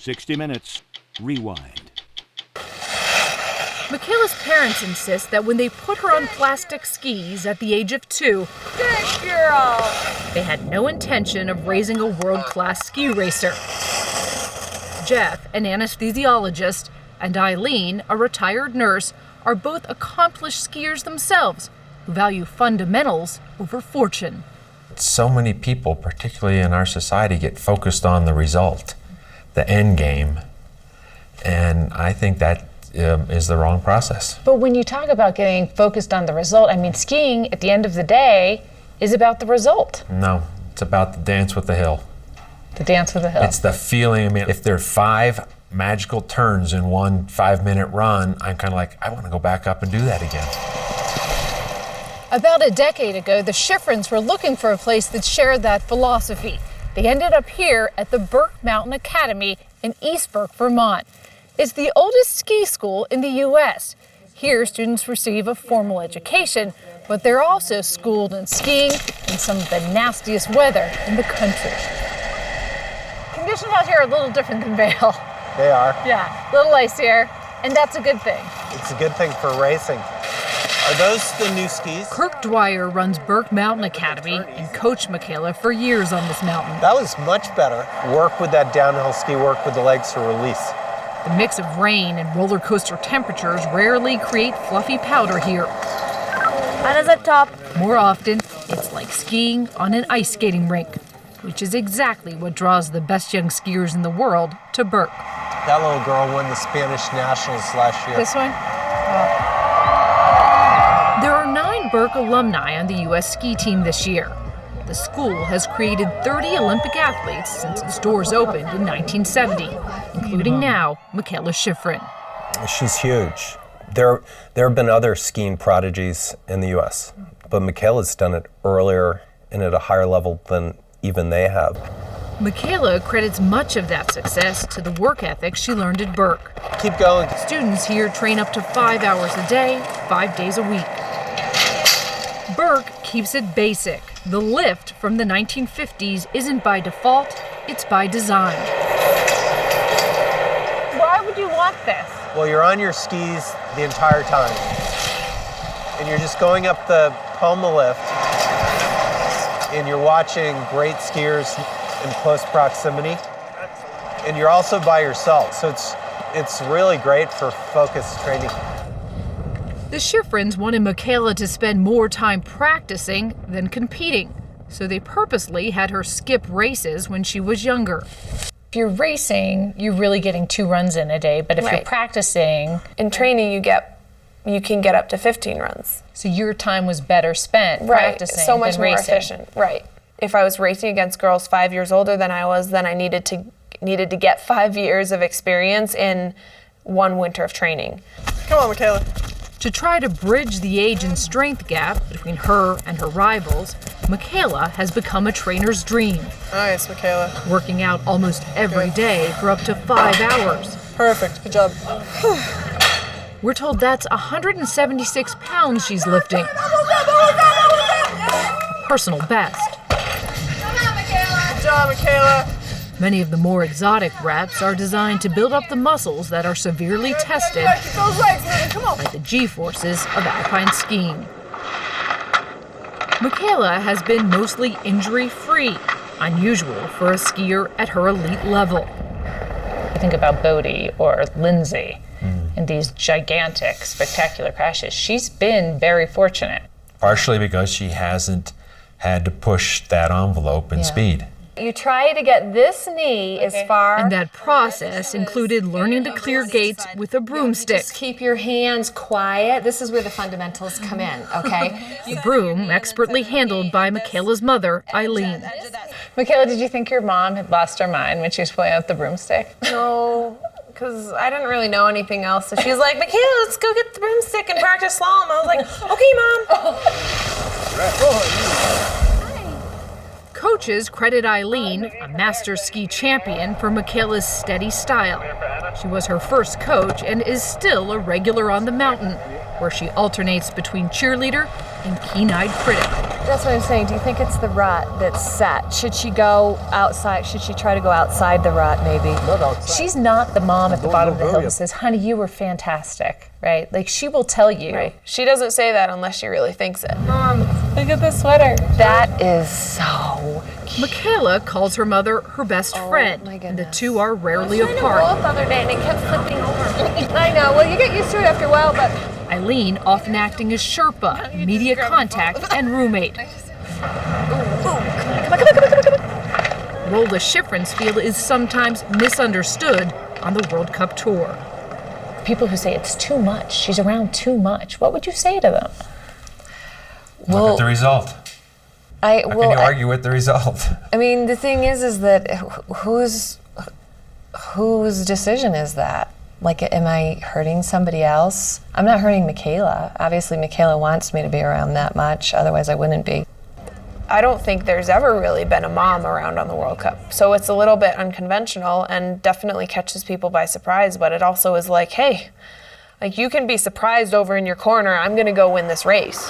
60 Minutes, Rewind. Mikaela's parents insist that when they put her on plastic skis at the age of 2, good girl, they had no intention of raising a world-class ski racer. Jeff, an anesthesiologist, and Eileen, a retired nurse, are both accomplished skiers themselves who value fundamentals over fortune. So many people, particularly in our society, get focused on the result, the end game, and I think that is the wrong process. But when you talk about getting focused on the result, I mean, skiing at the end of the day is about the result. No, it's about the dance with the hill. The dance with the hill. It's the feeling. I mean, if there are 5 magical turns in one 5-minute run, I'm kind of like, I want to go back up and do that again. About a decade ago, the Shiffrins were looking for a place that shared that philosophy. They ended up here at the Burke Mountain Academy in East Burke, Vermont. It's the oldest ski school in the U.S. Here, students receive a formal education, but they're also schooled in skiing in some of the nastiest weather in the country. Conditions out here are a little different than Vail. They are. Yeah, a little icier, and that's a good thing. It's a good thing for racing. Are those the new skis? Kirk Dwyer runs Burke Mountain Academy and coached Mikaela for years on this mountain. That was much better. Work with that downhill ski, work with the legs for release. The mix of rain and roller coaster temperatures rarely create fluffy powder here. How does up top? More often, it's like skiing on an ice skating rink, which is exactly what draws the best young skiers in the world to Burke. That little girl won the Spanish Nationals last year. This one? There are 9 Burke alumni on the U.S. ski team this year. The school has created 30 Olympic athletes since its doors opened in 1970, including now Mikaela Shiffrin. She's huge. There have been other skiing prodigies in the U.S., but Mikaela's done it earlier and at a higher level than even they have. Mikaela credits much of that success to the work ethic she learned at Burke. Keep going. Students here train up to 5 hours a day, 5 days a week. Burke keeps it basic. The lift from the 1950s isn't by default, it's by design. Why would you want this? Well, you're on your skis the entire time. And you're just going up the Poma lift, and you're watching great skiers in close proximity. And you're also by yourself, so it's really great for focused training. The Shiffrins wanted Mikaela to spend more time practicing than competing, so they purposely had her skip races when she was younger. If you're racing, you're really getting 2 runs in a day, but if you're practicing... In training, you can get up to 15 runs. So your time was better spent practicing so much than more racing. efficient. Right. If I was racing against girls 5 years older than I was, then I needed to get 5 years of experience in 1 winter of training. Come on, Mikaela. To try to bridge the age and strength gap between her and her rivals, Mikaela has become a trainer's dream. Nice, Mikaela. Working out almost every day for up to 5 hours. Perfect, good job. We're told that's 176 pounds she's lifting. Personal best. Good job, Mikaela. Many of the more exotic reps are designed to build up the muscles that are severely tested Keep those legs moving, come on. by the G-forces of alpine skiing. Mikaela has been mostly injury-free, unusual for a skier at her elite level. You think about Bodie or Lindsay and these gigantic, spectacular crashes. She's been very fortunate. Partially because she hasn't had to push that envelope in speed. You try to get this knee as far. And that process included learning to clear gates with a broomstick. Just keep your hands quiet. This is where the fundamentals come in, okay? The broom expertly handled by Mikaela's mother, Eileen. Mikaela, did you think your mom had lost her mind when she was pulling out the broomstick? No, because I didn't really know anything else. So she was like, Mikaela, let's go get the broomstick and practice slalom. I was like, okay, Mom. Coaches credit Eileen, a master ski champion, for Mikaela's steady style. She was her first coach and is still a regular on the mountain, where she alternates between cheerleader and keen-eyed critic. That's what I'm saying. Do you think it's the rut that's set? Should she go outside? Should she try to go outside the rut, maybe? She's not the mom at the bottom of the hill that says, honey, you were fantastic, right? Like, she will tell you. Right. She doesn't say that unless she really thinks it. Mom, look at this sweater. That is so cute. Mikaela calls her mother her best friend, my and the goodness. two are rarely I was trying to roll apart. up the other day and it kept flipping over. I know. Well, you get used to it after a while, but Eileen often acting as Sherpa, media contact, and roommate. Role the Shiffrins feel is sometimes misunderstood on the World Cup tour. People who say it's too much, she's around too much, what would you say to them? Look at the result. How can you argue with the result? I mean, the thing is that whose decision is that? Like, am I hurting somebody else? I'm not hurting Mikaela. Obviously, Mikaela wants me to be around that much, otherwise I wouldn't be. I don't think there's ever really been a mom around on the World Cup. So it's a little bit unconventional and definitely catches people by surprise, but it also is like, hey, like, you can be surprised over in your corner. I'm gonna go win this race.